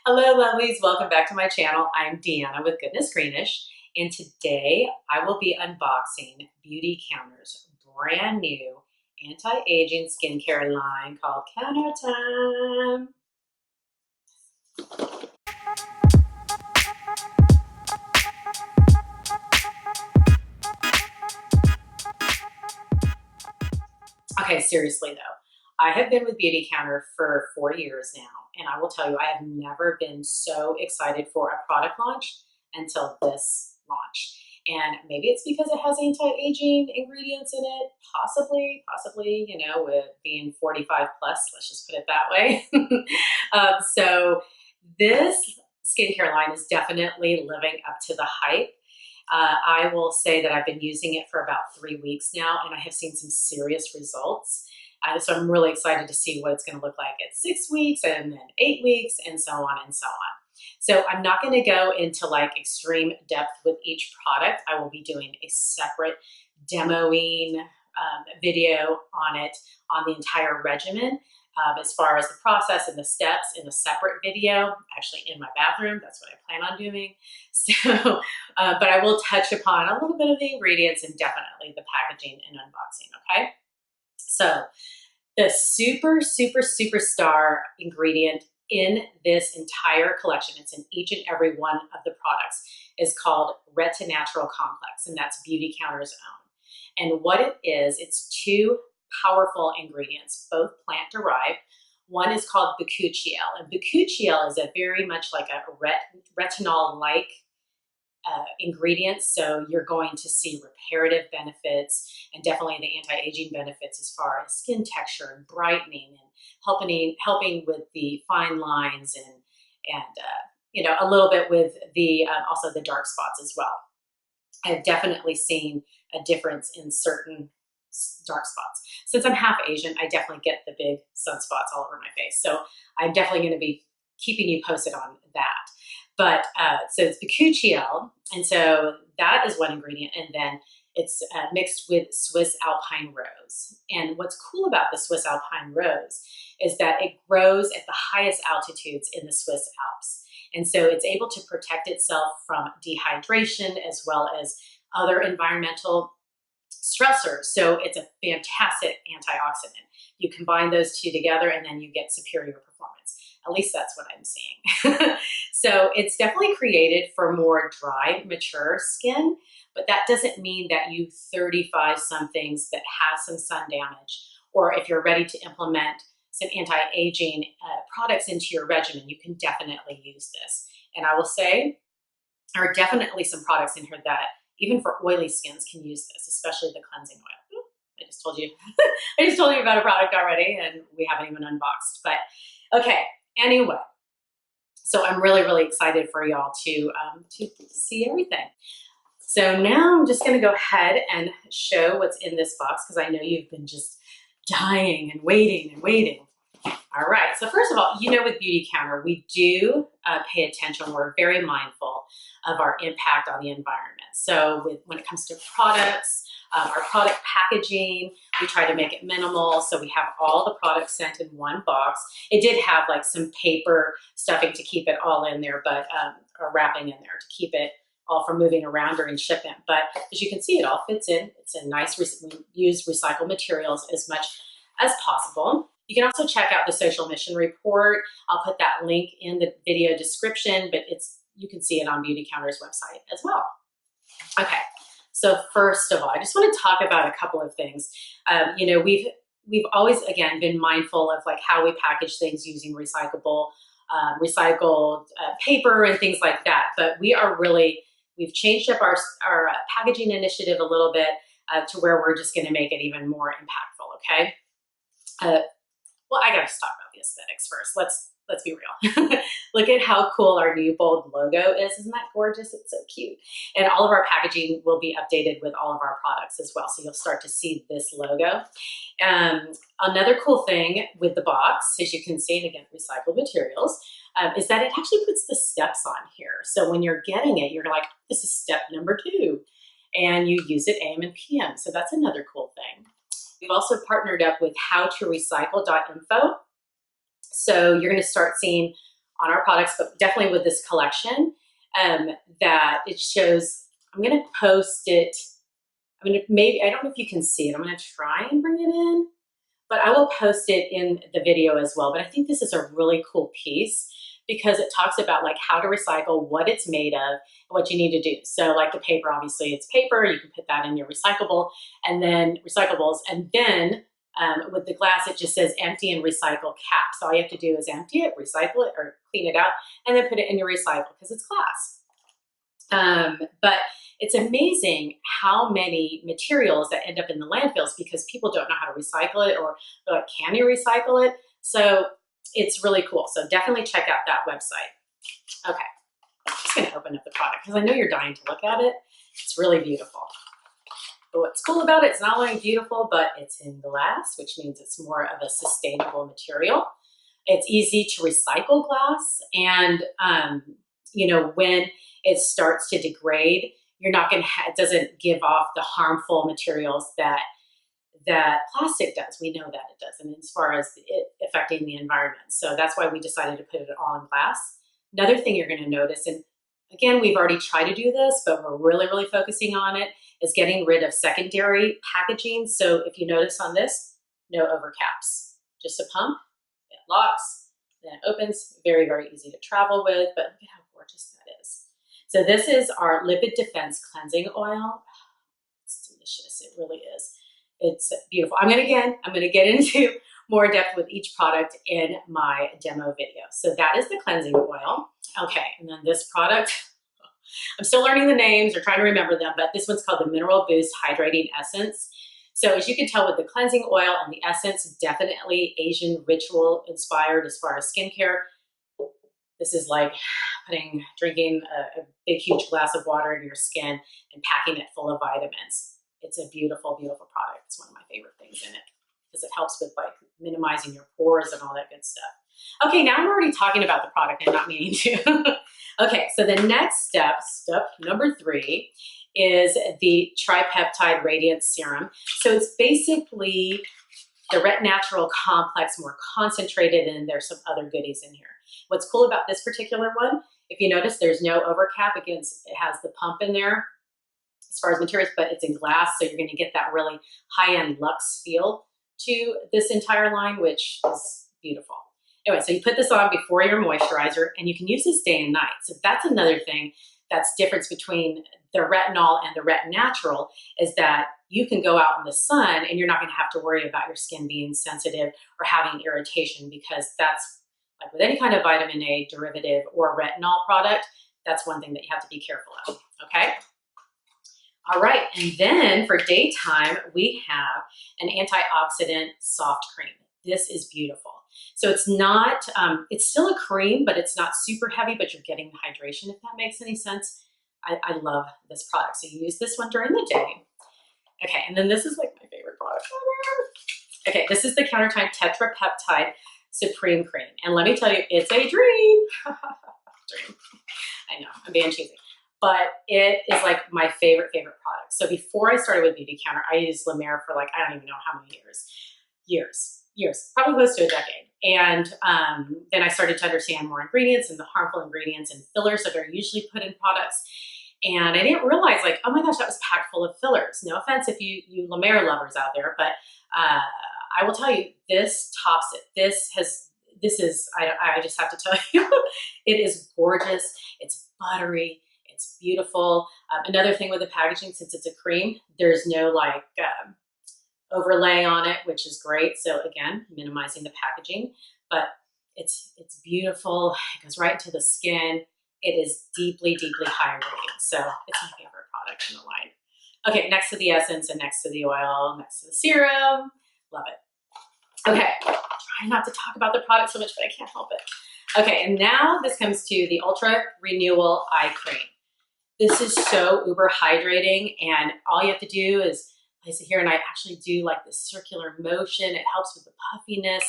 Hello, lovelies. Welcome back to my channel. I'm Deanna with Goodness Greenish, and today I will be unboxing Beautycounter's brand new anti-aging skincare line called Countertime. Okay, seriously though, I have been with Beautycounter for 4 years now, and I will tell you, I have never been so excited for a product launch until this launch. And maybe it's because it has anti-aging ingredients in it, possibly, with being 45 plus, let's just put it that way. So this skincare line is definitely living up to the hype. I will say that I've been using it for about 3 weeks now, and I have seen some serious results. So I'm really excited to see what it's going to look like at 6 weeks and then 8 weeks and so on and so on. So I'm not going to go into like extreme depth with each product. I will be doing a separate demoing video on it, on the entire regimen. As far as the process and the steps in a separate video, actually in my bathroom. That's what I plan on doing. So, but I will touch upon a little bit of the ingredients and definitely the packaging and unboxing, okay? So the superstar ingredient in this entire collection, it's in each and every one of the products, is called Retinol Complex, and that's Beautycounter's own. And what it is, it's two powerful ingredients, both plant-derived. One is called bakuchiol, and bakuchiol is a very much like a retinol-like ingredient, so you're going to see reparative benefits and definitely the anti-aging benefits as far as skin texture and brightening and helping with the fine lines and a little bit with the also the dark spots as well. I've definitely seen a difference in certain dark spots. Since I'm half Asian, I definitely get the big sunspots all over my face. So I'm definitely going to be keeping you posted on that. But so it's bakuchiol, and so that is one ingredient, and then it's mixed with Swiss Alpine Rose. And what's cool about the Swiss Alpine Rose is that it grows at the highest altitudes in the Swiss Alps. And so it's able to protect itself from dehydration as well as other environmental stressors. So it's a fantastic antioxidant. You combine those two together and then you get superior performance. At least that's what I'm seeing. So it's definitely created for more dry, mature skin, but that doesn't mean that you 35 somethings that have some sun damage, or if you're ready to implement some anti-aging products into your regimen, you can definitely use this. And I will say, there are definitely some products in here that even for oily skins can use this, especially the cleansing oil. I just told you, I just told you about a product already and we haven't even unboxed, but okay, anyway. So I'm really excited for y'all to see everything. So now I'm just gonna go ahead and show what's in this box because I know you've been just dying and waiting and waiting. All right, so first of all, with Beautycounter, we do pay attention. We're very mindful of our impact on the environment. So when it comes to products, our product packaging, we try to make it minimal. So we have all the products sent in one box. It did have like some paper stuffing to keep it all in there, but or wrapping in there to keep it all from moving around during shipment. But as you can see, it all fits in. It's a nice, we use recycled materials as much as possible. You can also check out the social mission report. I'll put that link in the video description, but you can see it on Beautycounter's website as well. Okay, so first of all, I just want to talk about a couple of things. We've always, again, been mindful of like how we package things using recycled paper and things like that. But we've changed up our packaging initiative a little bit to where we're just going to make it even more impactful. Okay. Well, I gotta talk about the aesthetics first. Let's be real. Look at how cool our new bold logo is. Isn't that gorgeous? It's so cute. And all of our packaging will be updated with all of our products as well. So you'll start to see this logo. Another cool thing with the box, as you can see, and again, recycled materials, is that it actually puts the steps on here. So when you're getting it, you're like, this is step number 2. And you use it AM and PM. So that's another cool thing. We've also partnered up with howtorecycle.info. So you're going to start seeing on our products, but definitely with this collection, that it shows. I'm going to post it. I'm going to maybe, I don't know if you can see it. I'm going to try and bring it in, but I will post it in the video as well. But I think this is a really cool piece because it talks about like how to recycle, what it's made of, and what you need to do. So like the paper, obviously it's paper. You can put that in your recyclable and then recyclables. And then with the glass, it just says empty and recycle cap. So all you have to do is empty it, recycle it, or clean it out, and then put it in your recycle because it's glass. But it's amazing how many materials that end up in the landfills because people don't know how to recycle it, or they're like, can you recycle it? So it's really cool. So definitely check out that website. Okay, I'm just gonna open up the product because I know you're dying to look at it. It's really beautiful. But what's cool about it, it's not only beautiful, but it's in glass, which means it's more of a sustainable material. It's easy to recycle glass, and you know, when it starts to degrade, you're not going to, it doesn't give off the harmful materials that plastic does. We know that it does, and as far as it affecting the environment. So that's why we decided to put it all in glass. Another thing you're going to notice, and again, we've already tried to do this, but we're really, really focusing on it, is getting rid of secondary packaging. So if you notice on this, no overcaps, just a pump, it locks, then it opens, very, very easy to travel with, but look at how gorgeous that is. So this is our Lipid Defense Cleansing Oil. It's delicious, it really is. It's beautiful. I'm gonna get into more depth with each product in my demo video. So that is the cleansing oil. Okay, and then this product, I'm still learning the names or trying to remember them, but this one's called the Mineral Boost Hydrating Essence. So as you can tell with the cleansing oil and the essence, definitely Asian ritual inspired as far as skincare. This is like drinking a big, huge glass of water in your skin and packing it full of vitamins. It's a beautiful, beautiful product. It's one of my favorite things in it because it helps with like minimizing your pores and all that good stuff. Okay, now I'm already talking about the product and not meaning to. Okay, so the next step number 3, is the Tripeptide Radiance Serum. So it's basically the Retinol complex more concentrated, and there's some other goodies in here. What's cool about this particular one, if you notice, there's no overcap. Again, it has the pump in there as far as materials, but it's in glass, so you're going to get that really high-end luxe feel to this entire line, which is beautiful. Anyway, so you put this on before your moisturizer, and you can use this day and night. So that's another thing that's difference between the retinol and the Retinatural, is that you can go out in the sun and you're not going to have to worry about your skin being sensitive or having irritation, because that's like with any kind of vitamin A derivative or retinol product, that's one thing that you have to be careful of, okay? All right, and then for daytime, we have an antioxidant soft cream. This is beautiful. So it's not, it's still a cream, but it's not super heavy, but you're getting the hydration, if that makes any sense. I love this product. So you use this one during the day. Okay, and then this is like my favorite product ever. Okay, this is the Countertime Tetrapeptide Supreme Cream. And let me tell you, it's a dream. Dream. I know, I'm being cheesy. But it is like my favorite product. So before I started with Beautycounter, I used La Mer for like, I don't even know how many years, probably close to a decade. And then I started to understand more ingredients and the harmful ingredients and fillers that are usually put in products. And I didn't realize, like, oh my gosh, that was packed full of fillers. No offense if you La Mer lovers out there, but I will tell you, this tops it. This is, I just have to tell you, it is gorgeous. It's buttery. It's beautiful. Another thing with the packaging, since it's a cream, there's no like overlay on it, which is great. So again, minimizing the packaging, but it's beautiful. It goes right into the skin. It is deeply, deeply hydrating. So it's my favorite product in the line. Okay, next to the essence and next to the oil, next to the serum. Love it. Okay, try not to talk about the product so much, but I can't help it. Okay, and now this comes to the Ultra Renewal Eye Cream. This is so uber hydrating, and all you have to do is place it here, and I actually do like this circular motion. It helps with the puffiness.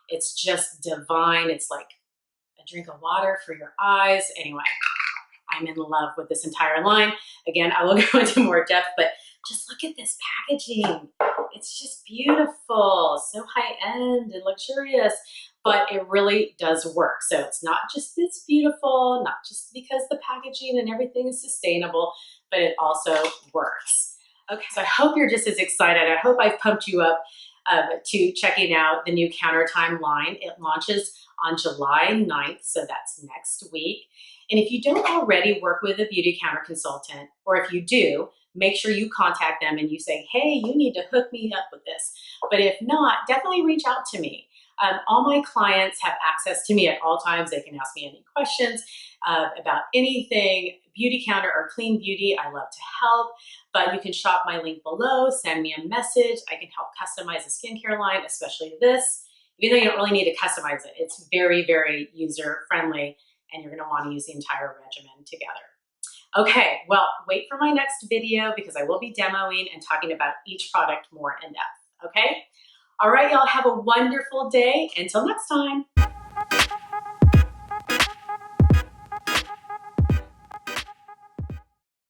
It's just divine. It's like a drink of water for your eyes. Anyway, I'm in love with this entire line. Again, I will go into more depth, but just look at this packaging. It's just beautiful, so high-end and luxurious. but it really does work. So it's not just it's beautiful, not just because the packaging and everything is sustainable, but it also works. Okay, so I hope you're just as excited. I hope I've pumped you up to checking out the new Countertime line. It launches on July 9th, so that's next week. And if you don't already work with a Beautycounter consultant, or if you do, make sure you contact them and you say, hey, you need to hook me up with this. But if not, definitely reach out to me. All my clients have access to me at all times. They can ask me any questions about anything Beautycounter or clean beauty. I love to help, but you can shop my link below, send me a message. I can help customize a skincare line, especially this. Even though you don't really need to customize it, it's very, very user friendly, and you're gonna wanna use the entire regimen together. Okay, well, wait for my next video because I will be demoing and talking about each product more in depth, okay? All right, y'all, have a wonderful day. Until next time.